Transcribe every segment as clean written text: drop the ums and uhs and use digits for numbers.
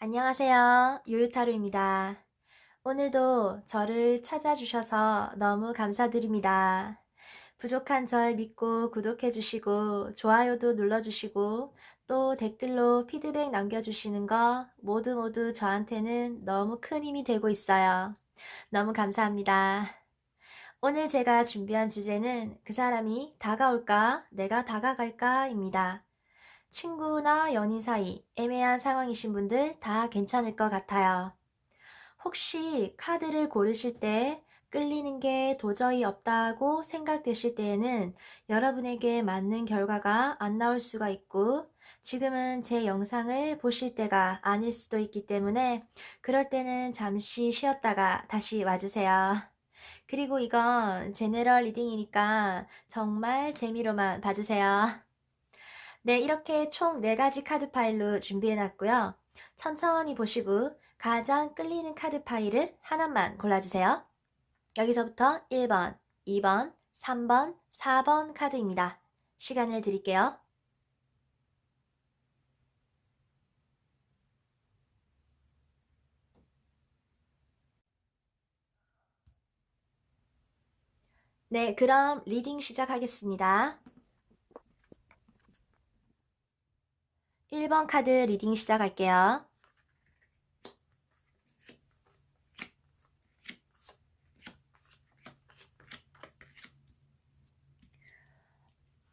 안녕하세요. 요요타로입니다. 오늘도 저를 찾아주셔서 너무 감사드립니다. 부족한 절 믿고 구독해주시고 좋아요도 눌러주시고 또 댓글로 피드백 남겨주시는 거 모두 저한테는 너무 큰 힘이 되고 있어요. 너무 감사합니다. 오늘 제가 준비한 주제는 그 사람이 다가올까 내가 다가갈까입니다. 친구나 연인 사이 애매한 상황이신 분들 다 괜찮을 것 같아요. 혹시 카드를 고르실 때 끌리는 게 도저히 없다고 생각되실 때에는 여러분에게 맞는 결과가 안 나올 수가 있고 지금은 제 영상을 보실 때가 아닐 수도 있기 때문에 그럴 때는 잠시 쉬었다가 다시 와주세요. 그리고 이건 제너럴 리딩이니까 정말 재미로만 봐주세요. 네, 이렇게 총 4가지 카드 파일로 준비해 놨고요. 천천히 보시고 가장 끌리는 카드 파일을 하나만 골라주세요. 여기서부터 1번, 2번, 3번, 4번 카드입니다. 시간을 드릴게요. 네, 그럼 리딩 시작하겠습니다. 1번 카드 리딩 시작할게요.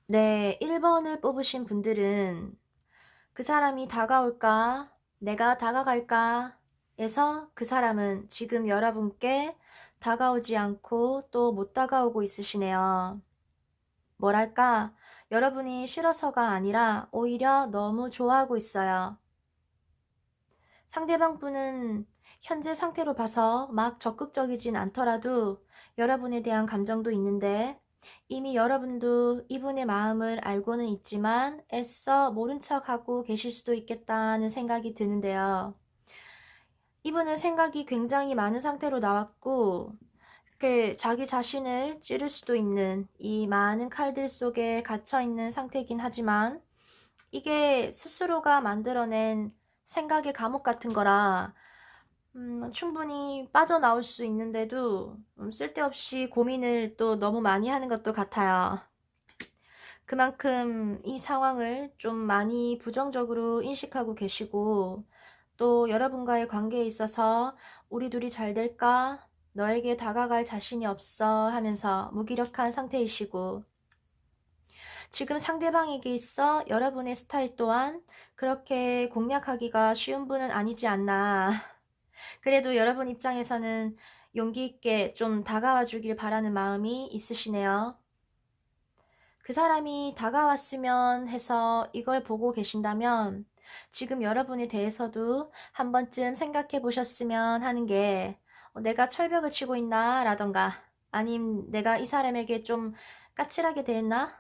네, 1번을 뽑으신 분들은 그 사람이 다가올까? 내가 다가갈까? 에서 그 사람은 지금 여러분께 다가오지 않고 또 못 다가오고 있으시네요. 뭐랄까, 여러분이 싫어서가 아니라 오히려 너무 좋아하고 있어요. 상대방 분은 현재 상태로 봐서 막 적극적이진 않더라도 여러분에 대한 감정도 있는데 이미 여러분도 이분의 마음을 알고는 있지만 애써 모른 척하고 계실 수도 있겠다는 생각이 드는데요. 이분은 생각이 굉장히 많은 상태로 나왔고 이렇게 자기 자신을 찌를 수도 있는 이 많은 칼들 속에 갇혀있는 상태이긴 하지만 이게 스스로가 만들어낸 생각의 감옥 같은 거라 충분히 빠져나올 수 있는데도 쓸데없이 고민을 또 너무 많이 하는 것도 같아요. 그만큼 이 상황을 좀 많이 부정적으로 인식하고 계시고 또 여러분과의 관계에 있어서 우리 둘이 잘 될까? 너에게 다가갈 자신이 없어 하면서 무기력한 상태이시고 지금 상대방에게 있어 여러분의 스타일 또한 그렇게 공략하기가 쉬운 분은 아니지 않나. 그래도 여러분 입장에서는 용기 있게 좀 다가와 주길 바라는 마음이 있으시네요. 그 사람이 다가왔으면 해서 이걸 보고 계신다면 지금 여러분에 대해서도 한 번쯤 생각해 보셨으면 하는 게 내가 철벽을 치고 있나 라던가 아님 내가 이 사람에게 좀 까칠하게 대했나?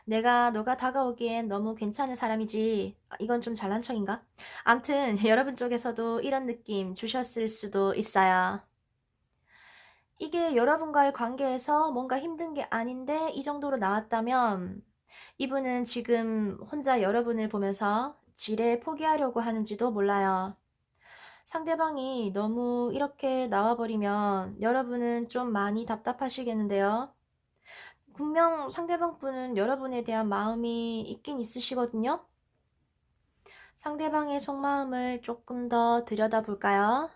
내가 너가 다가오기엔 너무 괜찮은 사람이지 이건 좀 잘난 척인가? 암튼 여러분 쪽에서도 이런 느낌 주셨을 수도 있어요. 이게 여러분과의 관계에서 뭔가 힘든 게 아닌데 이 정도로 나왔다면 이분은 지금 혼자 여러분을 보면서 지레 포기하려고 하는지도 몰라요. 상대방이 너무 이렇게 나와버리면 여러분은 좀 많이 답답하시겠는데요. 분명 상대방 분은 여러분에 대한 마음이 있긴 있으시거든요. 상대방의 속마음을 조금 더 들여다볼까요?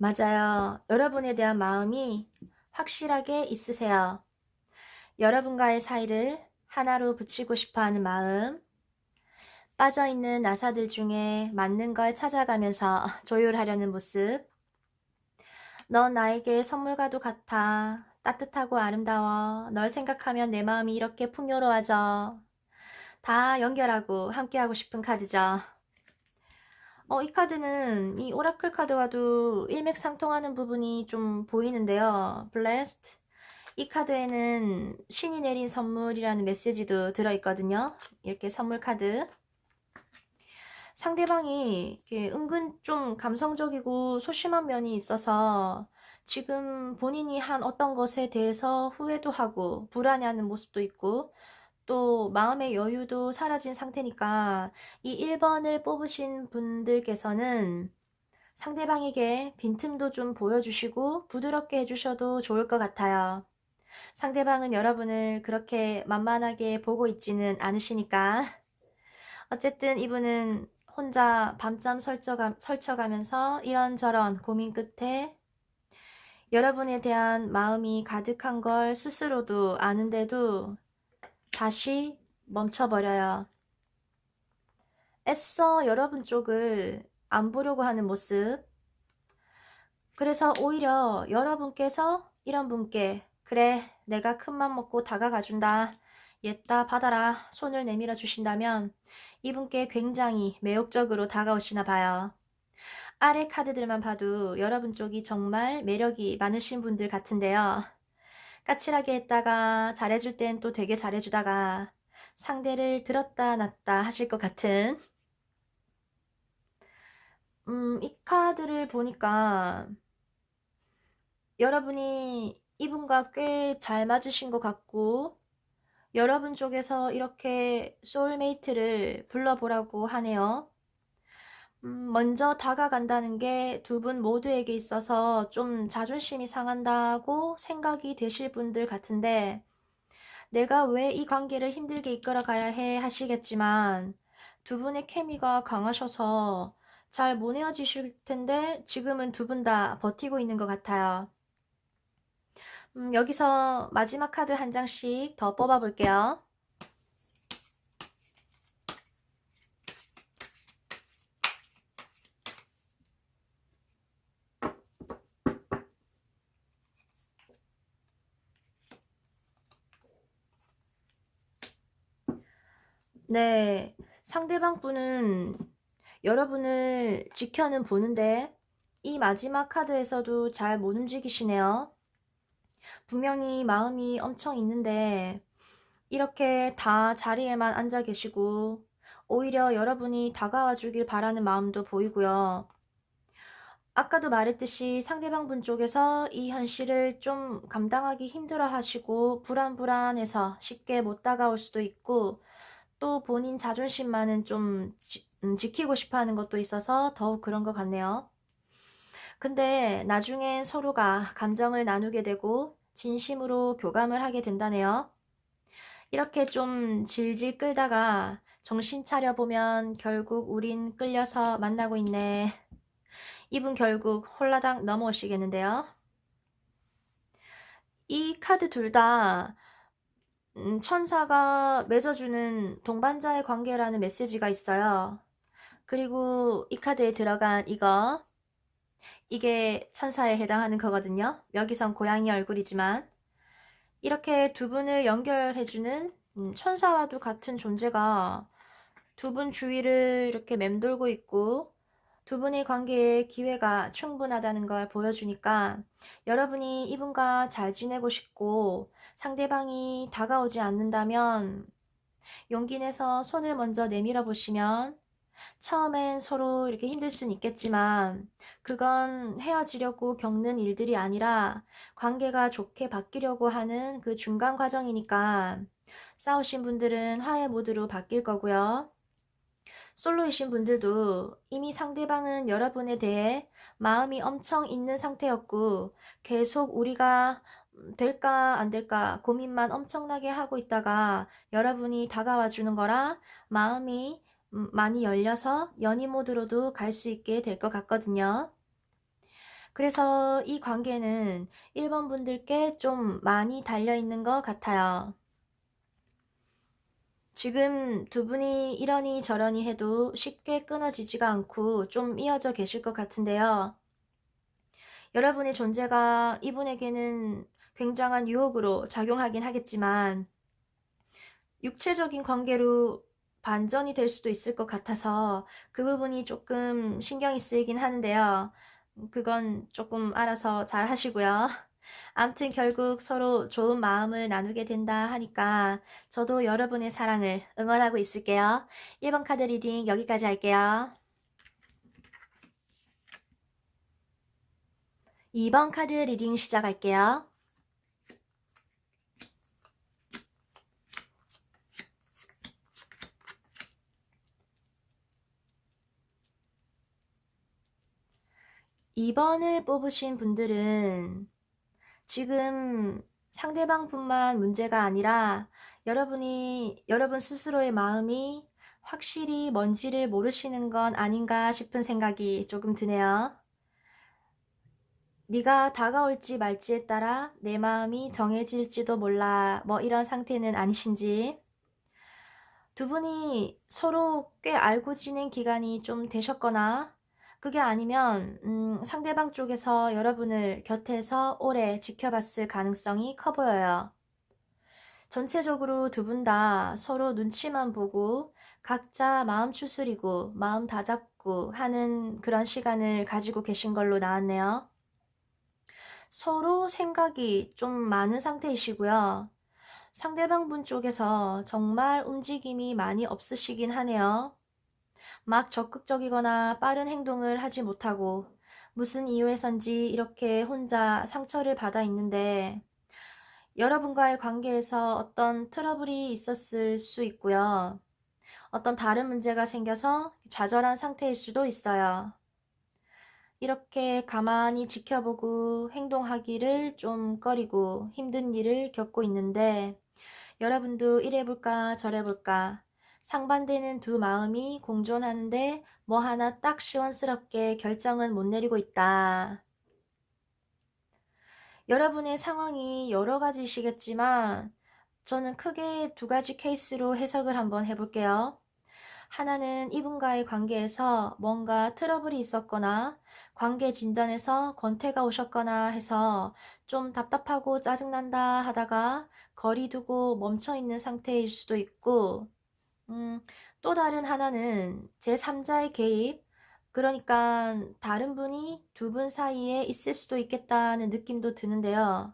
맞아요. 여러분에 대한 마음이 확실하게 있으세요. 여러분과의 사이를 하나로 붙이고 싶어하는 마음, 빠져있는 나사들 중에 맞는 걸 찾아가면서 조율하려는 모습, 넌 나에게 선물과도 같아. 따뜻하고 아름다워. 널 생각하면 내 마음이 이렇게 풍요로워져. 다 연결하고 함께하고 싶은 카드죠. 이 카드는 이 오라클 카드와도 일맥상통하는 부분이 좀 보이는데요. Blessed. 이 카드에는 신이 내린 선물이라는 메시지도 들어있거든요. 이렇게 선물 카드. 상대방이 이렇게 은근 좀 감성적이고 소심한 면이 있어서 지금 본인이 한 어떤 것에 대해서 후회도 하고 불안해하는 모습도 있고 또 마음의 여유도 사라진 상태니까 이 1번을 뽑으신 분들께서는 상대방에게 빈틈도 좀 보여주시고 부드럽게 해주셔도 좋을 것 같아요. 상대방은 여러분을 그렇게 만만하게 보고 있지는 않으시니까. 어쨌든 이분은 혼자 밤잠 설쳐가면서 이런저런 고민 끝에 여러분에 대한 마음이 가득한 걸 스스로도 아는데도 다시 멈춰버려요. 애써 여러분 쪽을 안 보려고 하는 모습. 그래서 오히려 여러분께서 이런 분께 그래 내가 큰맘 먹고 다가가준다. 얘따 받아라 손을 내밀어 주신다면 이분께 굉장히 매혹적으로 다가오시나 봐요. 아래 카드들만 봐도 여러분 쪽이 정말 매력이 많으신 분들 같은데요. 까칠하게 했다가 잘해줄 땐 또 되게 잘해주다가 상대를 들었다 놨다 하실 것 같은 이 카드를 보니까 여러분이 이분과 꽤 잘 맞으신 것 같고 여러분 쪽에서 이렇게 소울메이트를 불러보라고 하네요. 먼저 다가간다는 게 두 분 모두에게 있어서 좀 자존심이 상한다고 생각이 되실 분들 같은데 내가 왜 이 관계를 힘들게 이끌어가야 해 하시겠지만 두 분의 케미가 강하셔서 잘 못 헤어지실 텐데 지금은 두 분 다 버티고 있는 것 같아요. 여기서 마지막 카드 한 장씩 더 뽑아 볼게요. 네, 상대방 분은 여러분을 지켜는 보는데 이 마지막 카드에서도 잘 못 움직이시네요. 분명히 마음이 엄청 있는데 이렇게 다 자리에만 앉아 계시고 오히려 여러분이 다가와 주길 바라는 마음도 보이고요. 아까도 말했듯이 상대방 분 쪽에서 이 현실을 좀 감당하기 힘들어 하시고 불안해서 쉽게 못 다가올 수도 있고 또 본인 자존심만은 좀 지키고 싶어 하는 것도 있어서 더욱 그런 것 같네요. 근데 나중엔 서로가 감정을 나누게 되고 진심으로 교감을 하게 된다네요. 이렇게 좀 질질 끌다가 정신 차려보면 결국 우린 끌려서 만나고 있네. 이분 결국 홀라당 넘어오시겠는데요. 이 카드 둘 다 천사가 맺어주는 동반자의 관계라는 메시지가 있어요. 그리고 이 카드에 들어간 이게 천사에 해당하는 거거든요. 여기선 고양이 얼굴이지만 이렇게 두 분을 연결해주는 천사와도 같은 존재가 두 분 주위를 이렇게 맴돌고 있고 두 분의 관계에 기회가 충분하다는 걸 보여주니까 여러분이 이분과 잘 지내고 싶고 상대방이 다가오지 않는다면 용기 내서 손을 먼저 내밀어 보시면 처음엔 서로 이렇게 힘들 수는 있겠지만 그건 헤어지려고 겪는 일들이 아니라 관계가 좋게 바뀌려고 하는 그 중간 과정이니까 싸우신 분들은 화해 모드로 바뀔 거고요. 솔로이신 분들도 이미 상대방은 여러분에 대해 마음이 엄청 있는 상태였고 계속 우리가 될까 안 될까 고민만 엄청나게 하고 있다가 여러분이 다가와 주는 거라 마음이 많이 열려서 연인 모드로도 갈 수 있게 될 것 같거든요. 그래서 이 관계는 1번 분들께 좀 많이 달려있는 것 같아요. 지금 두 분이 이러니 저러니 해도 쉽게 끊어지지가 않고 좀 이어져 계실 것 같은데요. 여러분의 존재가 이분에게는 굉장한 유혹으로 작용하긴 하겠지만 육체적인 관계로 반전이 될 수도 있을 것 같아서 그 부분이 조금 신경이 쓰이긴 하는데요. 그건 조금 알아서 잘 하시고요. 암튼 결국 서로 좋은 마음을 나누게 된다 하니까 저도 여러분의 사랑을 응원하고 있을게요. 1번 카드 리딩 여기까지 할게요. 2번 카드 리딩 시작할게요. (2번을) 뽑으신 분들은 지금 상대방뿐만 문제가 아니라 여러분 스스로의 마음이 확실히 뭔지를 모르시는 건 아닌가 싶은 생각이 조금 드네요. 네가 다가올지 말지에 따라 내 마음이 정해질지도 몰라, 뭐 이런 상태는 아니신지. 두 분이 서로 꽤 알고 지낸 기간이 좀 되셨거나 그게 아니면 상대방 쪽에서 여러분을 곁에서 오래 지켜봤을 가능성이 커 보여요. 전체적으로 두 분 다 서로 눈치만 보고 각자 마음 추스리고 마음 다잡고 하는 그런 시간을 가지고 계신 걸로 나왔네요. 서로 생각이 좀 많은 상태이시고요. 상대방 분 쪽에서 정말 움직임이 많이 없으시긴 하네요. 막 적극적이거나 빠른 행동을 하지 못하고 무슨 이유에선지 이렇게 혼자 상처를 받아 있는데 여러분과의 관계에서 어떤 트러블이 있었을 수 있고요. 어떤 다른 문제가 생겨서 좌절한 상태일 수도 있어요. 이렇게 가만히 지켜보고 행동하기를 좀 꺼리고 힘든 일을 겪고 있는데 여러분도 이래볼까 저래볼까 상반되는 두 마음이 공존하는데 뭐 하나 딱 시원스럽게 결정은 못 내리고 있다. 여러분의 상황이 여러 가지시겠지만 저는 크게 두 가지 케이스로 해석을 한번 해볼게요. 하나는 이분과의 관계에서 뭔가 트러블이 있었거나 관계 진전에서 권태가 오셨거나 해서 좀 답답하고 짜증난다 하다가 거리 두고 멈춰있는 상태일 수도 있고 또 다른 하나는 제3자의 개입, 그러니까 다른 분이 두 분 사이에 있을 수도 있겠다는 느낌도 드는데요.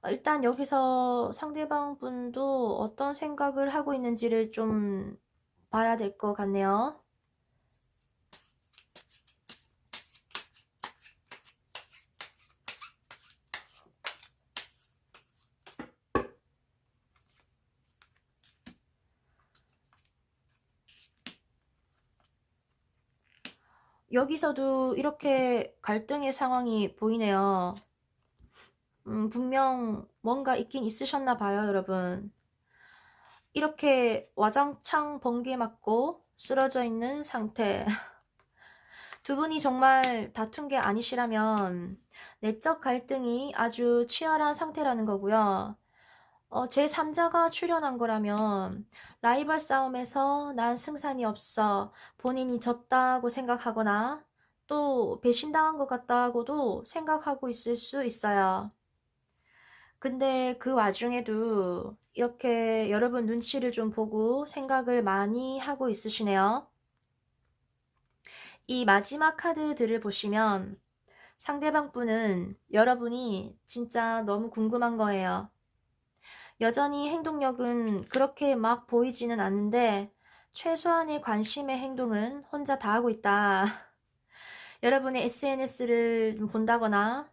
일단 여기서 상대방 분도 어떤 생각을 하고 있는지를 좀 봐야 될 것 같네요. 여기서도 이렇게 갈등의 상황이 보이네요. 분명 뭔가 있긴 있으셨나 봐요, 여러분. 이렇게 와장창 번개 맞고 쓰러져 있는 상태. 두 분이 정말 다툰 게 아니시라면 내적 갈등이 아주 치열한 상태라는 거고요. 제3자가 출연한 거라면 라이벌 싸움에서 난 승산이 없어 본인이 졌다고 생각하거나 또 배신당한 것 같다고도 생각하고 있을 수 있어요. 근데 그 와중에도 이렇게 여러분 눈치를 좀 보고 생각을 많이 하고 있으시네요. 이 마지막 카드들을 보시면 상대방 분은 여러분이 진짜 너무 궁금한 거예요. 여전히 행동력은 그렇게 막 보이지는 않는데 최소한의 관심의 행동은 혼자 다 하고 있다. 여러분의 SNS를 본다거나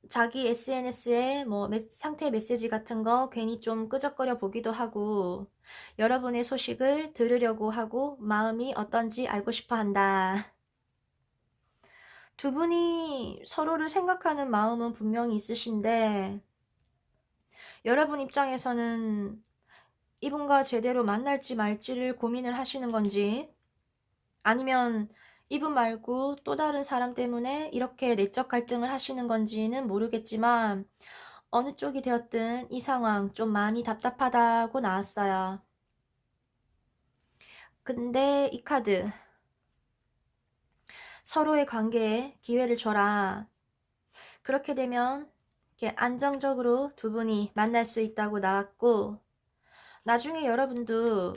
자기 SNS에 뭐 상태 메시지 같은 거 괜히 좀 끄적거려 보기도 하고 여러분의 소식을 들으려고 하고 마음이 어떤지 알고 싶어 한다. 두 분이 서로를 생각하는 마음은 분명히 있으신데 여러분 입장에서는 이분과 제대로 만날지 말지를 고민을 하시는 건지 아니면 이분 말고 또 다른 사람 때문에 이렇게 내적 갈등을 하시는 건지는 모르겠지만 어느 쪽이 되었든 이 상황 좀 많이 답답하다고 나왔어요. 근데 이 카드 서로의 관계에 기회를 줘라. 그렇게 되면 이렇게 안정적으로 두 분이 만날 수 있다고 나왔고 나중에 여러분도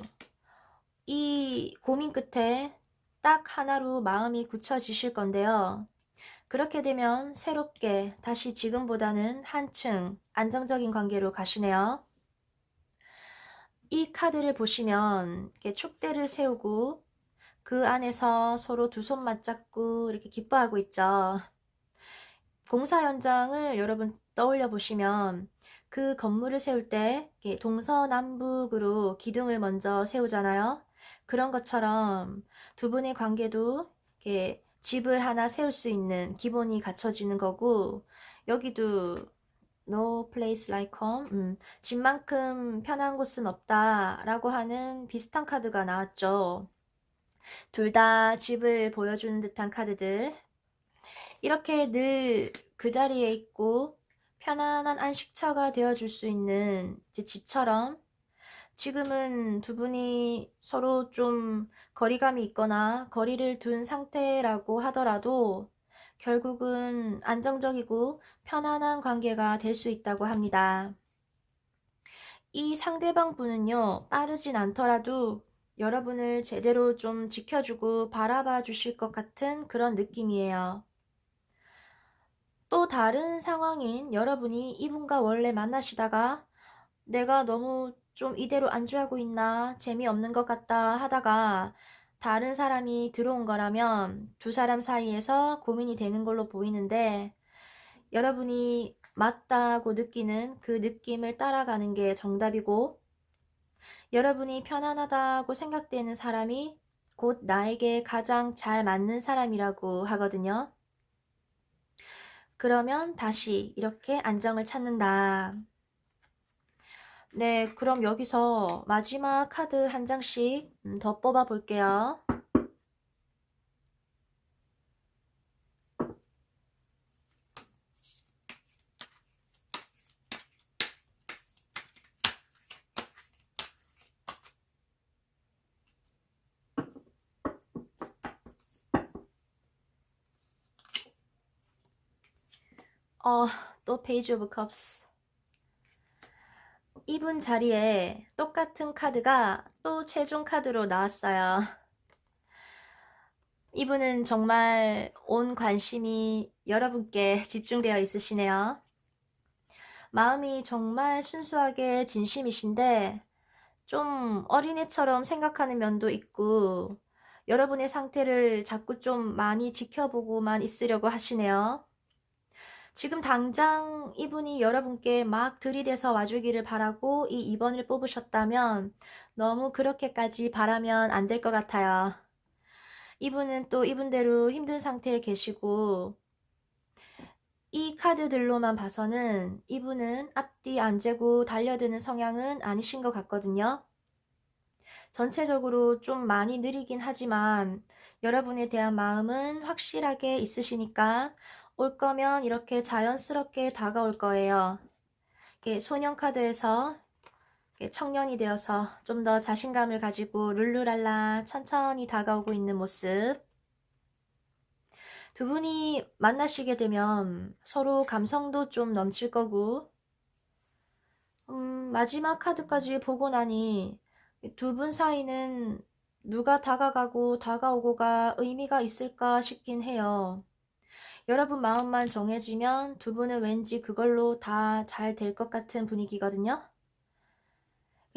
이 고민 끝에 딱 하나로 마음이 굳혀지실 건데요. 그렇게 되면 새롭게 다시 지금보다는 한층 안정적인 관계로 가시네요. 이 카드를 보시면 이렇게 축대를 세우고 그 안에서 서로 두 손 맞잡고 이렇게 기뻐하고 있죠. 공사 현장을 여러분 떠올려 보시면 그 건물을 세울 때 동서남북으로 기둥을 먼저 세우잖아요. 그런 것처럼 두 분의 관계도 이렇게 집을 하나 세울 수 있는 기본이 갖춰지는 거고, 여기도 No place like home. 집만큼 편한 곳은 없다라고 하는 비슷한 카드가 나왔죠. 둘 다 집을 보여주는 듯한 카드들. 이렇게 늘 그 자리에 있고 편안한 안식처가 되어줄 수 있는 집처럼, 지금은 두 분이 서로 좀 거리감이 있거나 거리를 둔 상태라고 하더라도 결국은 안정적이고 편안한 관계가 될 수 있다고 합니다. 이 상대방 분은요, 빠르진 않더라도 여러분을 제대로 좀 지켜주고 바라봐 주실 것 같은 그런 느낌이에요. 또 다른 상황인 여러분이 이분과 원래 만나시다가 내가 너무 좀 이대로 안주하고 있나, 재미없는 것 같다 하다가 다른 사람이 들어온 거라면 두 사람 사이에서 고민이 되는 걸로 보이는데, 여러분이 맞다고 느끼는 그 느낌을 따라가는 게 정답이고, 여러분이 편안하다고 생각되는 사람이 곧 나에게 가장 잘 맞는 사람이라고 하거든요. 그러면 다시 이렇게 안정을 찾는다. 네, 그럼 여기서 마지막 카드 한 장씩 더 뽑아 볼게요. 또 페이지 오브 컵스. 이분 자리에 똑같은 카드가 또 최종 카드로 나왔어요. 이분은 정말 온 관심이 여러분께 집중되어 있으시네요. 마음이 정말 순수하게 진심이신데 좀 어린애처럼 생각하는 면도 있고, 여러분의 상태를 자꾸 좀 많이 지켜보고만 있으려고 하시네요. 지금 당장 이분이 여러분께 막 들이대서 와주기를 바라고 이 2번을 뽑으셨다면 너무 그렇게까지 바라면 안 될 것 같아요. 이분은 또 이분대로 힘든 상태에 계시고, 이 카드들로만 봐서는 이분은 앞뒤 안 재고 달려드는 성향은 아니신 것 같거든요. 전체적으로 좀 많이 느리긴 하지만 여러분에 대한 마음은 확실하게 있으시니까 올 거면 이렇게 자연스럽게 다가올 거예요. 소년 카드에서 청년이 되어서 좀 더 자신감을 가지고 룰루랄라 천천히 다가오고 있는 모습. 두 분이 만나시게 되면 서로 감성도 좀 넘칠 거고, 마지막 카드까지 보고 나니 두 분 사이는 누가 다가가고 다가오고가 의미가 있을까 싶긴 해요. 여러분 마음만 정해지면 두 분은 왠지 그걸로 다 잘 될 것 같은 분위기거든요.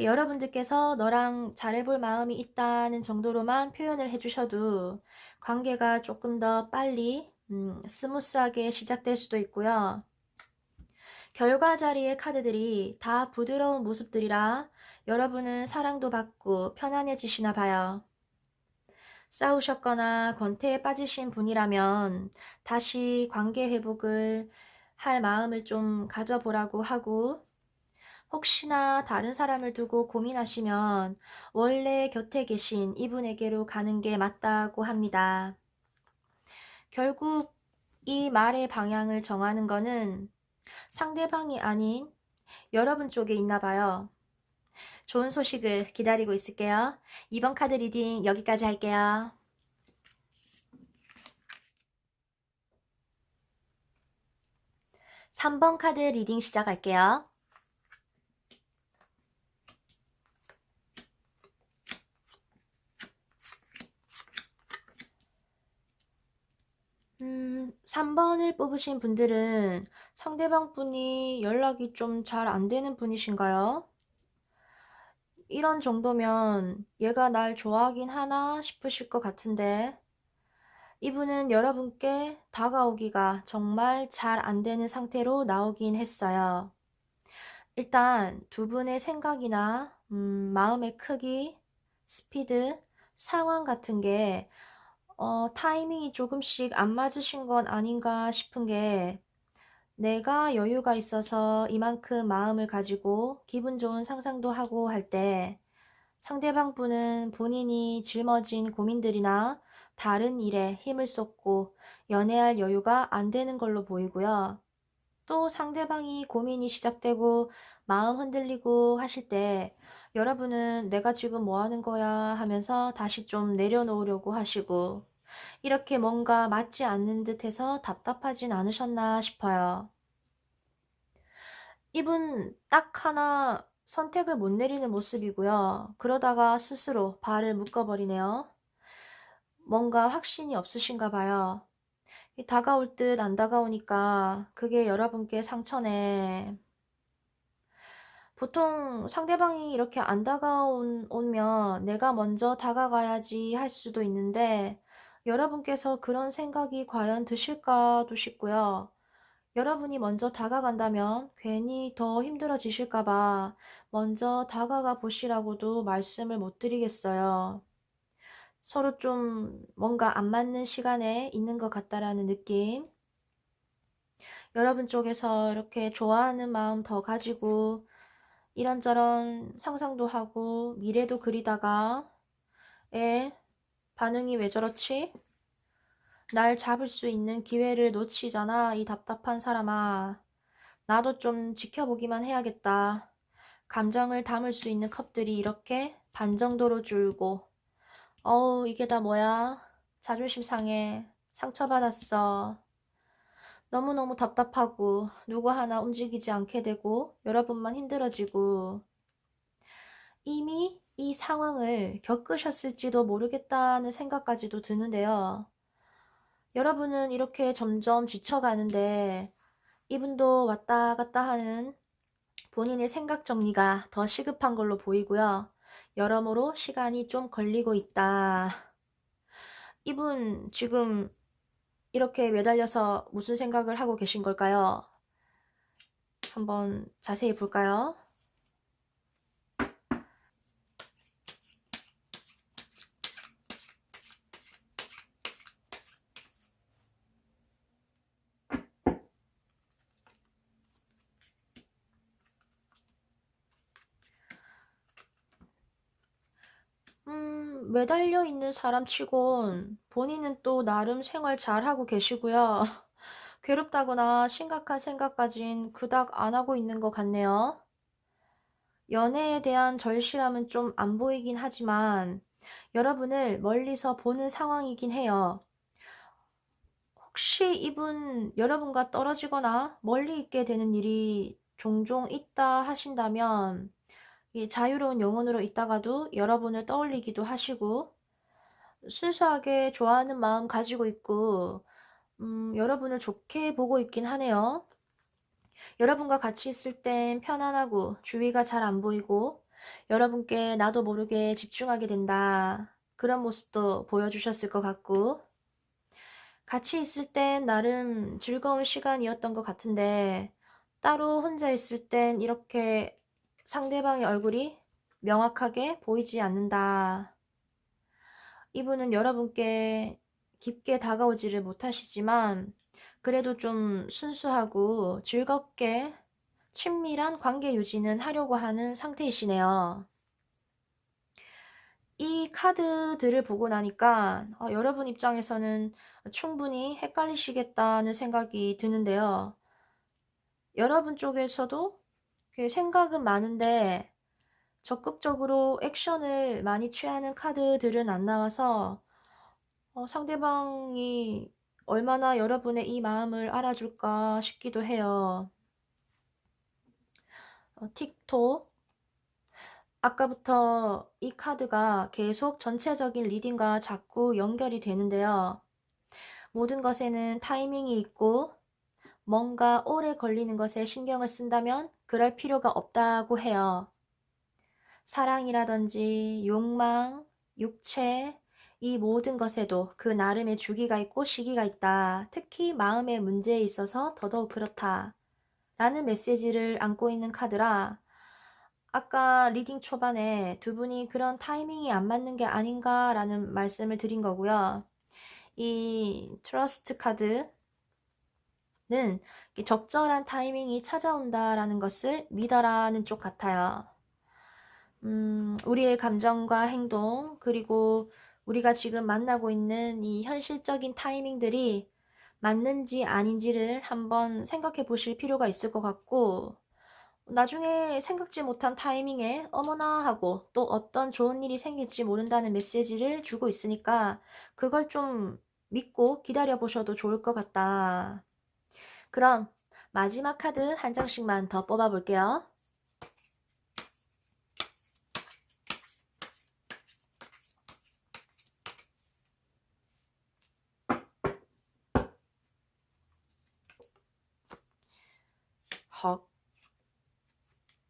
여러분들께서 너랑 잘해볼 마음이 있다는 정도로만 표현을 해주셔도 관계가 조금 더 빨리 스무스하게 시작될 수도 있고요. 결과 자리의 카드들이 다 부드러운 모습들이라 여러분은 사랑도 받고 편안해지시나 봐요. 싸우셨거나 권태에 빠지신 분이라면 다시 관계 회복을 할 마음을 좀 가져보라고 하고, 혹시나 다른 사람을 두고 고민하시면 원래 곁에 계신 이분에게로 가는 게 맞다고 합니다. 결국 이 말의 방향을 정하는 거는 상대방이 아닌 여러분 쪽에 있나 봐요. 좋은 소식을 기다리고 있을게요. 이번 카드 리딩 여기까지 할게요. 3번 카드 리딩 시작할게요. 3번을 뽑으신 분들은 상대방 분이 연락이 좀 잘 안 되는 분이신가요? 이런 정도면 얘가 날 좋아하긴 하나 싶으실 것 같은데 이분은 여러분께 다가오기가 정말 잘 안 되는 상태로 나오긴 했어요. 일단 두 분의 생각이나 마음의 크기, 스피드, 상황 같은 게 타이밍이 조금씩 안 맞으신 건 아닌가 싶은 게 내가 여유가 있어서 이만큼 마음을 가지고 기분 좋은 상상도 하고 할 때 상대방 분은 본인이 짊어진 고민들이나 다른 일에 힘을 쏟고 연애할 여유가 안 되는 걸로 보이고요. 또 상대방이 고민이 시작되고 마음 흔들리고 하실 때 여러분은 내가 지금 뭐 하는 거야 하면서 다시 좀 내려놓으려고 하시고 이렇게 뭔가 맞지 않는 듯해서 답답하진 않으셨나 싶어요. 이분 딱 하나 선택을 못 내리는 모습이고요. 그러다가 스스로 발을 묶어버리네요. 뭔가 확신이 없으신가 봐요. 다가올 듯 안 다가오니까 그게 여러분께 상처네. 보통 상대방이 이렇게 안 다가오면 내가 먼저 다가가야지 할 수도 있는데 여러분께서 그런 생각이 과연 드실까도 싶고요. 여러분이 먼저 다가간다면 괜히 더 힘들어지실까 봐 먼저 다가가 보시라고도 말씀을 못 드리겠어요. 서로 좀 뭔가 안 맞는 시간에 있는 것 같다라는 느낌. 여러분 쪽에서 이렇게 좋아하는 마음 더 가지고 이런저런 상상도 하고 미래도 그리다가 에? 반응이 왜 저렇지? 날 잡을 수 있는 기회를 놓치잖아, 이 답답한 사람아. 나도 좀 지켜보기만 해야겠다. 감정을 담을 수 있는 컵들이 이렇게 반 정도로 줄고 어우 이게 다 뭐야? 자존심 상해. 상처받았어. 너무너무 답답하고 누구 하나 움직이지 않게 되고 여러분만 힘들어지고 이미 이 상황을 겪으셨을지도 모르겠다는 생각까지도 드는데요. 여러분은 이렇게 점점 지쳐가는데 이분도 왔다 갔다 하는 본인의 생각 정리가 더 시급한 걸로 보이고요. 여러모로 시간이 좀 걸리고 있다. 이분 지금 이렇게 매달려서 무슨 생각을 하고 계신 걸까요? 한번 자세히 볼까요? 매달려 있는 사람 치곤 본인은 또 나름 생활 잘하고 계시고요. 괴롭다거나 심각한 생각까진 그닥 안 하고 있는 것 같네요. 연애에 대한 절실함은 좀 안 보이긴 하지만 여러분을 멀리서 보는 상황이긴 해요. 혹시 이분 여러분과 떨어지거나 멀리 있게 되는 일이 종종 있다 하신다면 이 자유로운 영혼으로 있다가도 여러분을 떠올리기도 하시고 순수하게 좋아하는 마음 가지고 있고 여러분을 좋게 보고 있긴 하네요. 여러분과 같이 있을 땐 편안하고 주위가 잘 안 보이고 여러분께 나도 모르게 집중하게 된다. 그런 모습도 보여주셨을 것 같고 같이 있을 땐 나름 즐거운 시간이었던 것 같은데 따로 혼자 있을 땐 이렇게 상대방의 얼굴이 명확하게 보이지 않는다. 이분은 여러분께 깊게 다가오지를 못하시지만 그래도 좀 순수하고 즐겁게 친밀한 관계 유지는 하려고 하는 상태이시네요. 이 카드들을 보고 나니까 여러분 입장에서는 충분히 헷갈리시겠다는 생각이 드는데요. 여러분 쪽에서도 생각은 많은데 적극적으로 액션을 많이 취하는 카드들은 안 나와서 상대방이 얼마나 여러분의 이 마음을 알아줄까 싶기도 해요. 틱톡 아까부터 이 카드가 계속 전체적인 리딩과 자꾸 연결이 되는데요. 모든 것에는 타이밍이 있고 뭔가 오래 걸리는 것에 신경을 쓴다면 그럴 필요가 없다고 해요. 사랑이라든지 욕망, 육체, 이 모든 것에도 그 나름의 주기가 있고 시기가 있다. 특히 마음의 문제에 있어서 더더욱 그렇다. 라는 메시지를 안고 있는 카드라, 아까 리딩 초반에 두 분이 그런 타이밍이 안 맞는 게 아닌가라는 말씀을 드린 거고요. 이 트러스트 카드는 적절한 타이밍이 찾아온다라는 것을 믿어라는 쪽 같아요. 우리의 감정과 행동, 그리고 우리가 지금 만나고 있는 이 현실적인 타이밍들이 맞는지 아닌지를 한번 생각해 보실 필요가 있을 것 같고, 나중에 생각지 못한 타이밍에 어머나 하고 또 어떤 좋은 일이 생길지 모른다는 메시지를 주고 있으니까 그걸 좀 믿고 기다려 보셔도 좋을 것 같다. 그럼 마지막 카드 한 장씩만 더 뽑아 볼게요. 헉.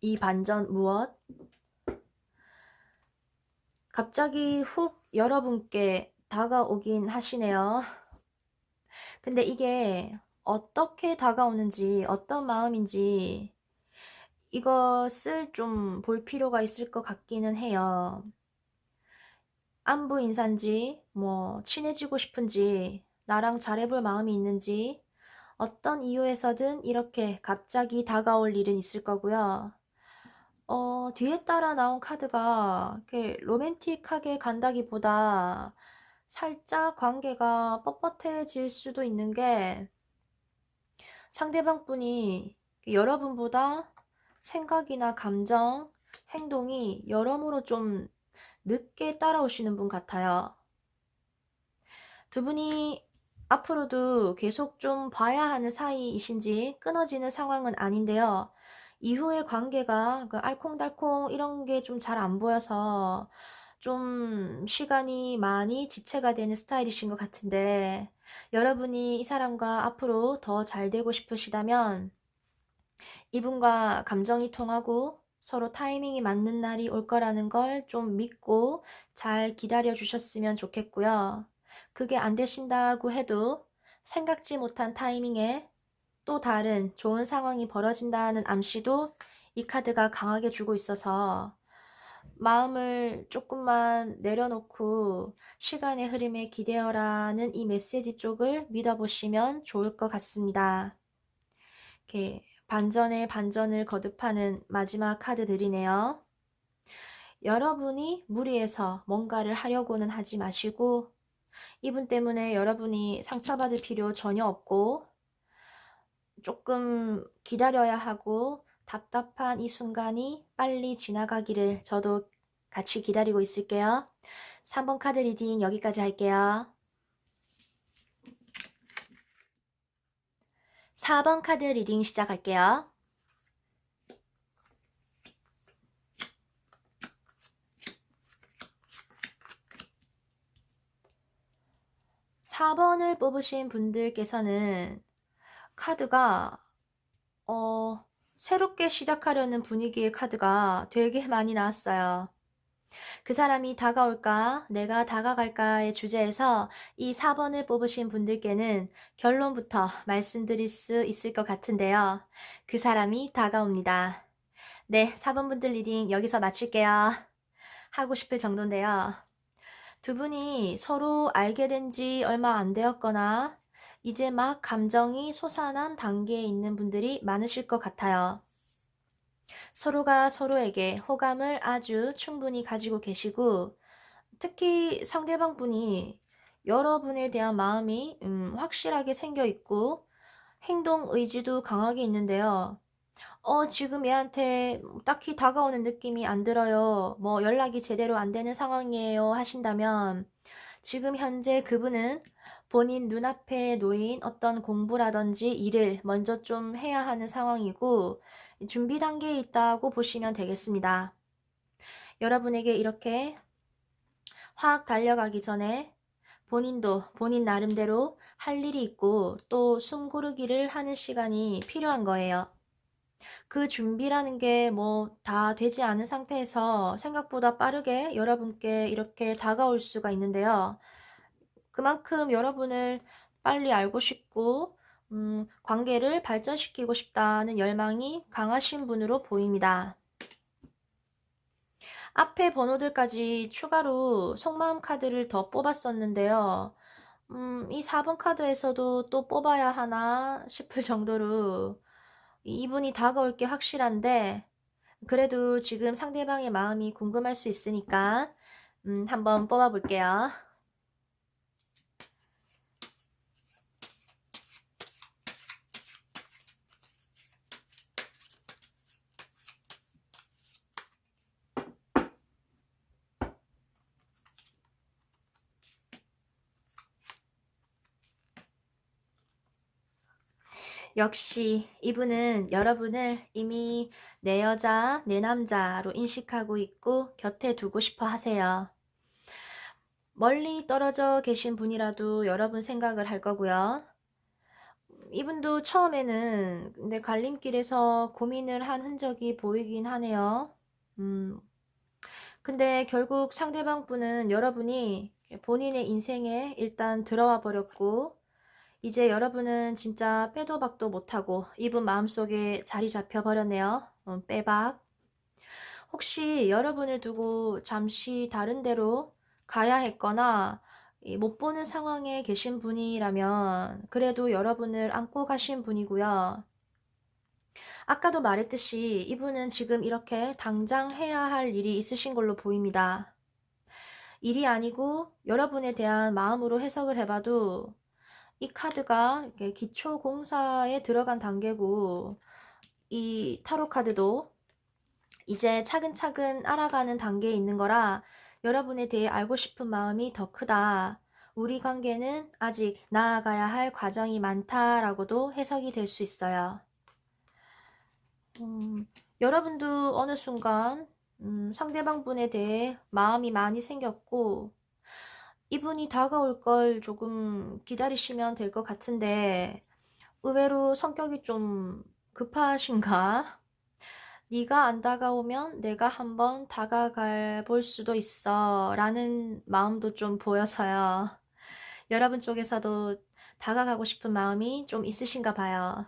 이 반전 무엇? 갑자기 훅 여러분께 다가오긴 하시네요. 근데 이게 어떻게 다가오는지, 어떤 마음인지 이것을 좀 볼 필요가 있을 것 같기는 해요. 안부 인사인지, 뭐 친해지고 싶은지, 나랑 잘해볼 마음이 있는지, 어떤 이유에서든 이렇게 갑자기 다가올 일은 있을 거고요. 뒤에 따라 나온 카드가 이렇게 로맨틱하게 간다기보다 살짝 관계가 뻣뻣해질 수도 있는 게, 상대방 분이 여러분보다 생각이나 감정, 행동이 여러모로 좀 늦게 따라오시는 분 같아요. 두 분이 앞으로도 계속 좀 봐야 하는 사이이신지 끊어지는 상황은 아닌데요. 이후의 관계가 그 알콩달콩 이런 게 좀 잘 안 보여서 좀 시간이 많이 지체가 되는 스타일이신 것 같은데, 여러분이 이 사람과 앞으로 더 잘 되고 싶으시다면 이분과 감정이 통하고 서로 타이밍이 맞는 날이 올 거라는 걸 좀 믿고 잘 기다려 주셨으면 좋겠고요. 그게 안 되신다고 해도 생각지 못한 타이밍에 또 다른 좋은 상황이 벌어진다는 암시도 이 카드가 강하게 주고 있어서 마음을 조금만 내려놓고 시간의 흐름에 기대어라는 이 메시지 쪽을 믿어보시면 좋을 것 같습니다. 이렇게 반전에 반전을 거듭하는 마지막 카드들이네요. 여러분이 무리해서 뭔가를 하려고는 하지 마시고 이분 때문에 여러분이 상처받을 필요 전혀 없고 조금 기다려야 하고 답답한 이 순간이 빨리 지나가기를 저도 같이 기다리고 있을게요. 3번 카드 리딩 여기까지 할게요. 4번 카드 리딩 시작할게요. 4번을 뽑으신 분들께서는 카드가 새롭게 시작하려는 분위기의 카드가 되게 많이 나왔어요. 그 사람이 다가올까, 내가 다가갈까의 주제에서 이 4번을 뽑으신 분들께는 결론부터 말씀드릴 수 있을 것 같은데요. 그 사람이 다가옵니다. 네, 4번 분들 리딩 여기서 마칠게요. 하고 싶을 정도인데요. 두 분이 서로 알게 된 지 얼마 안 되었거나 이제 막 감정이 솟아난 단계에 있는 분들이 많으실 것 같아요. 서로가 서로에게 호감을 아주 충분히 가지고 계시고 특히 상대방 분이 여러분에 대한 마음이 확실하게 생겨 있고 행동 의지도 강하게 있는데요. 지금 얘한테 딱히 다가오는 느낌이 안 들어요. 뭐 연락이 제대로 안 되는 상황이에요 하신다면 지금 현재 그분은 본인 눈앞에 놓인 어떤 공부라든지 일을 먼저 좀 해야 하는 상황이고 준비 단계에 있다고 보시면 되겠습니다. 여러분에게 이렇게 확 달려가기 전에 본인도 본인 나름대로 할 일이 있고 또 숨 고르기를 하는 시간이 필요한 거예요. 그 준비라는 게 뭐 다 되지 않은 상태에서 생각보다 빠르게 여러분께 이렇게 다가올 수가 있는데요. 그만큼 여러분을 빨리 알고 싶고 관계를 발전시키고 싶다는 열망이 강하신 분으로 보입니다. 앞에 번호들까지 추가로 속마음 카드를 더 뽑았었는데요. 이 4번 카드에서도 또 뽑아야 하나 싶을 정도로 이분이 다가올 게 확실한데, 그래도 지금 상대방의 마음이 궁금할 수 있으니까 한번 뽑아 볼게요. 역시 이분은 여러분을 이미 내 여자, 내 남자로 인식하고 있고 곁에 두고 싶어 하세요. 멀리 떨어져 계신 분이라도 여러분 생각을 할 거고요. 이분도 처음에는 근데 갈림길에서 고민을 한 흔적이 보이긴 하네요. 음, 근데 결국 상대방 분은 여러분이 본인의 인생에 일단 들어와 버렸고, 이제 여러분은 진짜 빼도 박도 못하고 이분 마음속에 자리 잡혀 버렸네요. 빼박. 혹시 여러분을 두고 잠시 다른 데로 가야 했거나 못 보는 상황에 계신 분이라면 그래도 여러분을 안고 가신 분이고요. 아까도 말했듯이 이분은 지금 이렇게 당장 해야 할 일이 있으신 걸로 보입니다. 일이 아니고 여러분에 대한 마음으로 해석을 해봐도 이 카드가 기초 공사에 들어간 단계고, 이 타로 카드도 이제 차근차근 알아가는 단계에 있는 거라 여러분에 대해 알고 싶은 마음이 더 크다. 우리 관계는 아직 나아가야 할 과정이 많다라고도 해석이 될 수 있어요. 여러분도 어느 순간 상대방 분에 대해 마음이 많이 생겼고, 이분이 다가올 걸 조금 기다리시면 될 것 같은데 의외로 성격이 좀 급하신가? 네가 안 다가오면 내가 한번 다가가 볼 수도 있어 라는 마음도 좀 보여서요. 여러분 쪽에서도 다가가고 싶은 마음이 좀 있으신가 봐요.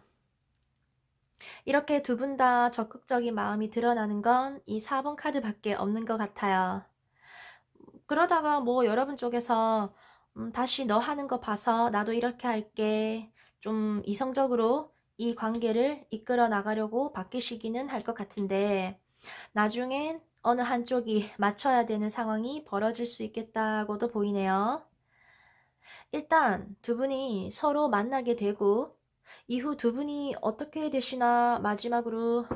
이렇게 두 분 다 적극적인 마음이 드러나는 건 이 4번 카드밖에 없는 것 같아요. 그러다가 뭐 여러분 쪽에서 다시 너 하는 거 봐서 나도 이렇게 할게, 좀 이성적으로 이 관계를 이끌어 나가려고 바뀌시기는 할 것 같은데, 나중엔 어느 한쪽이 맞춰야 되는 상황이 벌어질 수 있겠다고도 보이네요. 일단 두 분이 서로 만나게 되고 이후 두 분이 어떻게 되시나 마지막으로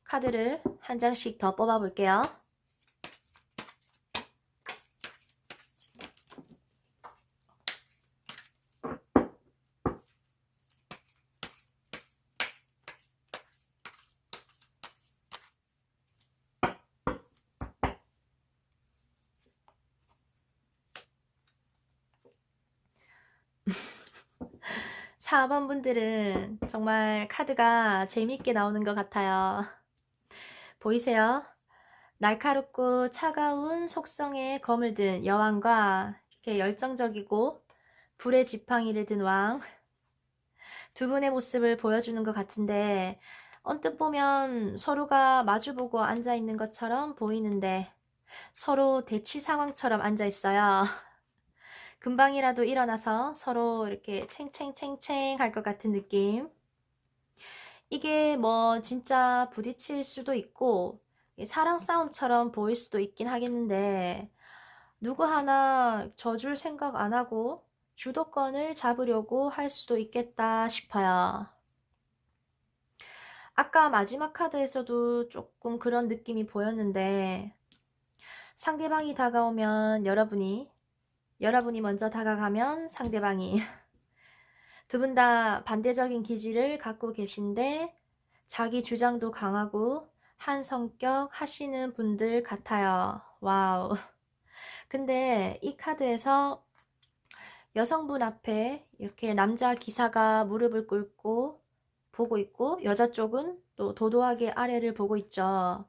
카드를 한 장씩 더 뽑아 볼게요. 4번 분들은 정말 카드가 재밌게 나오는 것 같아요. 보이세요? 날카롭고 차가운 속성의 검을 든 여왕과 이렇게 열정적이고 불의 지팡이를 든 왕, 두 분의 모습을 보여주는 것 같은데, 언뜻 보면 서로가 마주보고 앉아 있는 것처럼 보이는데 서로 대치 상황처럼 앉아 있어요. 금방이라도 일어나서 서로 이렇게 챙챙챙챙 할 것 같은 느낌. 이게 뭐 진짜 부딪힐 수도 있고 사랑 싸움처럼 보일 수도 있긴 하겠는데, 누구 하나 져줄 생각 안 하고 주도권을 잡으려고 할 수도 있겠다 싶어요. 아까 마지막 카드에서도 조금 그런 느낌이 보였는데, 상대방이 다가오면 여러분이 먼저 다가가면 상대방이 두 분 다 반대적인 기질을 갖고 계신데 자기 주장도 강하고 한 성격 하시는 분들 같아요. 와우. 근데 이 카드에서 여성분 앞에 이렇게 남자 기사가 무릎을 꿇고 보고 있고 여자 쪽은 또 도도하게 아래를 보고 있죠.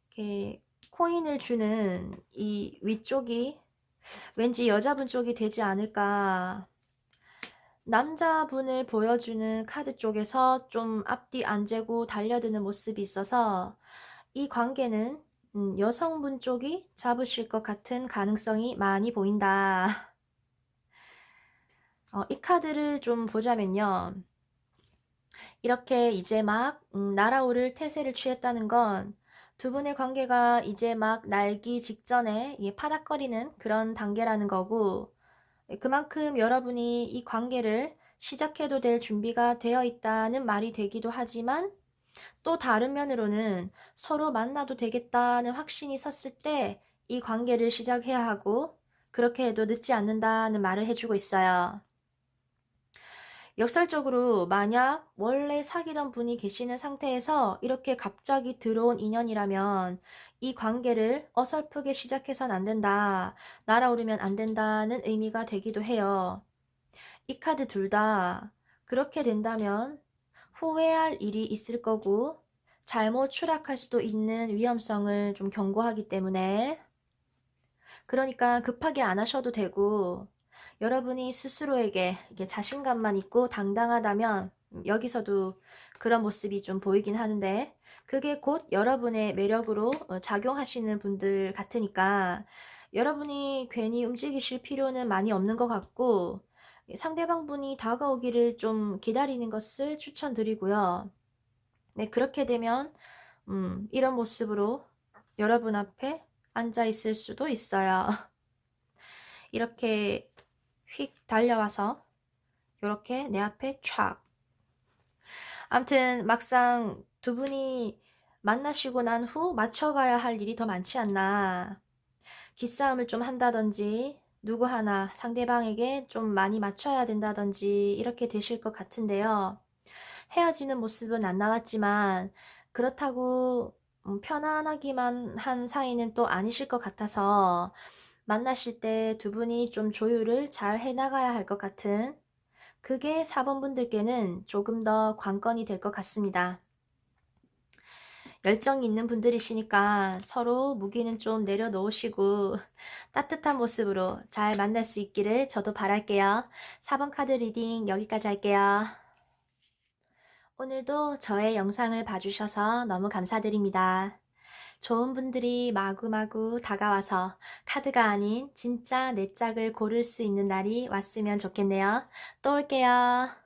이렇게 코인을 주는 이 위쪽이 왠지 여자분 쪽이 되지 않을까. 남자분을 보여주는 카드 쪽에서 좀 앞뒤 안 재고 달려드는 모습이 있어서 이 관계는 여성분 쪽이 잡으실 것 같은 가능성이 많이 보인다. 이 카드를 좀 보자면요. 이렇게 이제 막 날아오를 태세를 취했다는 건 두 분의 관계가 이제 막 날기 직전에 파닥거리는 그런 단계라는 거고, 그만큼 여러분이 이 관계를 시작해도 될 준비가 되어 있다는 말이 되기도 하지만, 또 다른 면으로는 서로 만나도 되겠다는 확신이 섰을 때 이 관계를 시작해야 하고, 그렇게 해도 늦지 않는다는 말을 해주고 있어요. 역설적으로 만약 원래 사귀던 분이 계시는 상태에서 이렇게 갑자기 들어온 인연이라면 이 관계를 어설프게 시작해선 안 된다, 날아오르면 안 된다는 의미가 되기도 해요. 이 카드 둘 다 그렇게 된다면 후회할 일이 있을 거고 잘못 추락할 수도 있는 위험성을 좀 경고하기 때문에, 그러니까 급하게 안 하셔도 되고, 여러분이 스스로에게 이게 자신감만 있고 당당하다면 여기서도 그런 모습이 좀 보이긴 하는데, 그게 곧 여러분의 매력으로 작용하시는 분들 같으니까 여러분이 괜히 움직이실 필요는 많이 없는 것 같고, 상대방 분이 다가오기를 좀 기다리는 것을 추천드리고요. 네, 그렇게 되면 이런 모습으로 여러분 앞에 앉아 있을 수도 있어요. 이렇게 휙 달려와서 이렇게 내 앞에 촥. 아무튼 막상 두 분이 만나시고 난 후 맞춰가야 할 일이 더 많지 않나. 기싸움을 좀 한다든지 누구 하나 상대방에게 좀 많이 맞춰야 된다든지 이렇게 되실 것 같은데요. 헤어지는 모습은 안 나왔지만 그렇다고 편안하기만 한 사이는 또 아니실 것 같아서 만나실 때 두 분이 좀 조율을 잘 해나가야 할 것 같은, 그게 4번 분들께는 조금 더 관건이 될 것 같습니다. 열정이 있는 분들이시니까 서로 무기는 좀 내려놓으시고 따뜻한 모습으로 잘 만날 수 있기를 저도 바랄게요. 4번 카드 리딩 여기까지 할게요. 오늘도 저의 영상을 봐주셔서 너무 감사드립니다. 좋은 분들이 마구마구 다가와서 카드가 아닌 진짜 내 짝을 고를 수 있는 날이 왔으면 좋겠네요. 또 올게요.